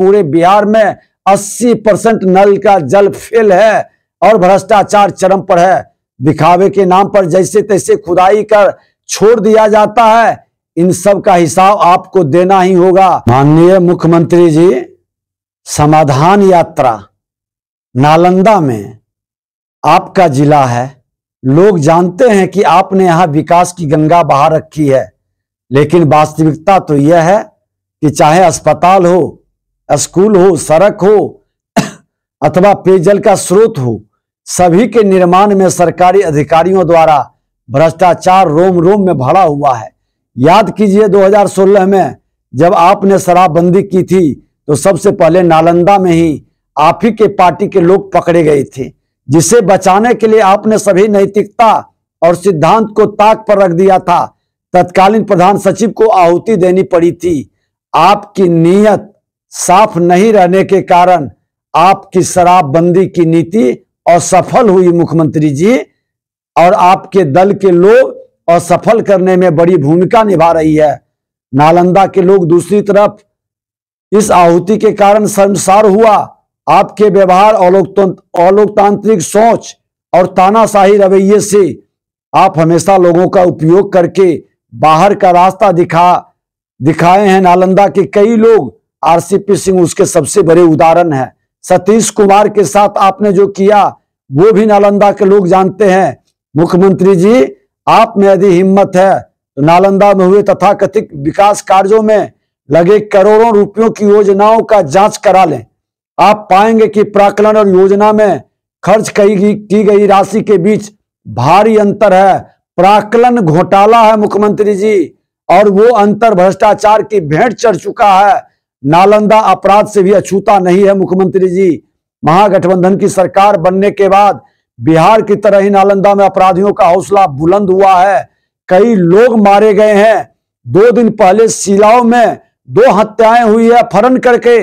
पूरे बिहार में 80% नल का जल फेल है और भ्रष्टाचार चरम पर है। दिखावे के नाम पर जैसे तैसे खुदाई कर छोड़ दिया जाता है। इन सब का हिसाब आपको देना ही होगा। माननीय मुख्यमंत्री जी, समाधान यात्रा नालंदा में आपका जिला है। लोग जानते हैं कि आपने यहां विकास की गंगा बहा रखी है, लेकिन वास्तविकता तो यह है कि चाहे अस्पताल हो, स्कूल हो, सड़क हो अथवा पेयजल का स्रोत हो, सभी के निर्माण में सरकारी अधिकारियों द्वारा भ्रष्टाचार रोम रोम में भरा हुआ है। याद कीजिए 2016 में जब आपने शराबबंदी की थी तो सबसे पहले नालंदा में ही आप ही के पार्टी के लोग पकड़े गए थे, जिसे बचाने के लिए आपने सभी नैतिकता और सिद्धांत को ताक पर रख दिया था। तत्कालीन प्रधान सचिव को आहुति देनी पड़ी थी। आपकी नीयत साफ नहीं रहने के कारण आपकी शराबबंदी की नीति असफल हुई मुख्यमंत्री जी, और आपके दल के लोग असफल करने में बड़ी भूमिका निभा रही है। नालंदा के लोग दूसरी तरफ इस आहुति के कारण शर्मसार हुआ। आपके व्यवहार, अलोकतांत्रिक सोच और तानाशाही रवैये से आप हमेशा लोगों का उपयोग करके बाहर का रास्ता दिखाए हैं। नालंदा के कई लोग, आरसीपी सिंह उसके सबसे बड़े उदाहरण है। सतीश कुमार के साथ आपने जो किया वो भी नालंदा के लोग जानते हैं। मुख्यमंत्री जी, आप में यदि हिम्मत है तो नालंदा में हुए तथाकथित विकास कार्यों में लगे करोड़ों रुपयों की योजनाओं का जांच करा लें। आप पाएंगे कि प्राक्कलन और योजना में खर्च की गई राशि के बीच भारी अंतर है। प्राक्कलन घोटाला है मुख्यमंत्री जी, और वो अंतर भ्रष्टाचार की भेंट चढ़ चुका है। नालंदा अपराध से भी अछूता नहीं है मुख्यमंत्री जी। महागठबंधन की सरकार बनने के बाद बिहार की तरह ही नालंदा में अपराधियों का हौसला बुलंद हुआ है। कई लोग मारे गए हैं। 2 दिन पहले सिलाव में 2 हत्याएं हुई है अपहरण करके।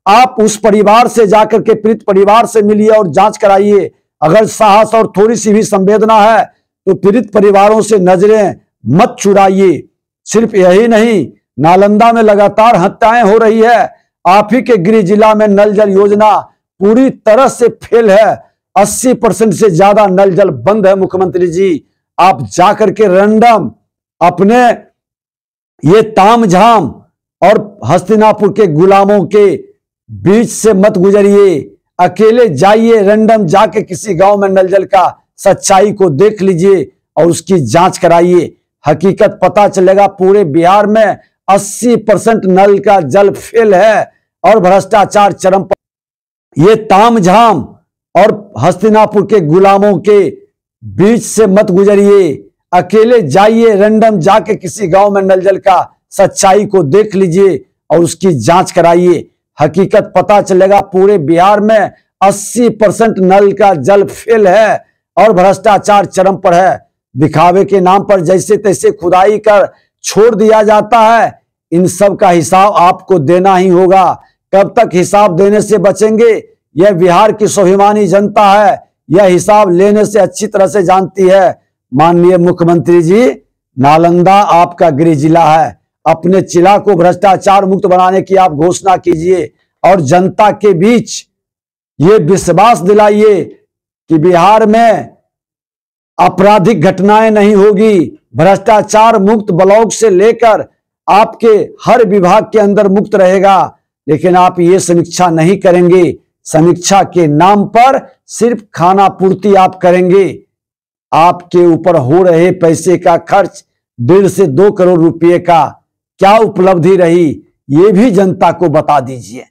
आप उस परिवार से जाकर के पीड़ित परिवार से मिलिए और जांच कराइए। अगर साहस और थोड़ी सी भी संवेदना है तो पीड़ित परिवारों से नजरें मत चुराइए। सिर्फ यही नहीं, नालंदा में लगातार हत्याएं हो रही है। आप ही के गृह जिला में नल जल योजना पूरी तरह से फेल है। 80% से ज्यादा नल जल बंद है मुख्यमंत्री जी। आप जाकर के रैंडम अपने ये तामझाम और हस्तिनापुर के गुलामों के बीच से मत गुजरिए। अकेले जाइए, रैंडम जाके किसी गांव में नल जल का सच्चाई को देख लीजिए और उसकी जांच कराइए। हकीकत पता चलेगा। पूरे बिहार में 80% नल का जल फेल है और भ्रष्टाचार चरम पर। ये तामझाम और हस्तिनापुर के गुलामों के बीच से मत गुजरिए। अकेले जाइए, रैंडम जाके किसी गांव में नल जल का सच्चाई को देख लीजिए और उसकी जांच कराइए। हकीकत पता चलेगा। पूरे बिहार में 80% नल का जल फेल है और भ्रष्टाचार चरम पर है। दिखावे के नाम पर जैसे तैसे खुदाई कर छोड़ दिया जाता है। इन सब का हिसाब आपको देना ही होगा। कब तक हिसाब देने से बचेंगे, यह बिहार की स्वाभिमानी जनता है। यह हिसाब लेने से अच्छी तरह से जानती है। माननीय मुख्यमंत्री जी, नालंदा आपका गृह जिला है। अपने जिला को भ्रष्टाचार मुक्त बनाने की आप घोषणा कीजिए और जनता के बीच ये विश्वास दिलाइए कि बिहार में आपराधिक घटनाएं नहीं होगी। भ्रष्टाचार मुक्त ब्लॉक से लेकर आपके हर विभाग के अंदर मुक्त रहेगा। लेकिन आप ये समीक्षा नहीं करेंगे। समीक्षा के नाम पर सिर्फ खाना पूर्ति आप करेंगे। आपके ऊपर हो रहे पैसे का खर्च 1.5 से 2 करोड़ रुपए का क्या उपलब्धि रही, ये भी जनता को बता दीजिए।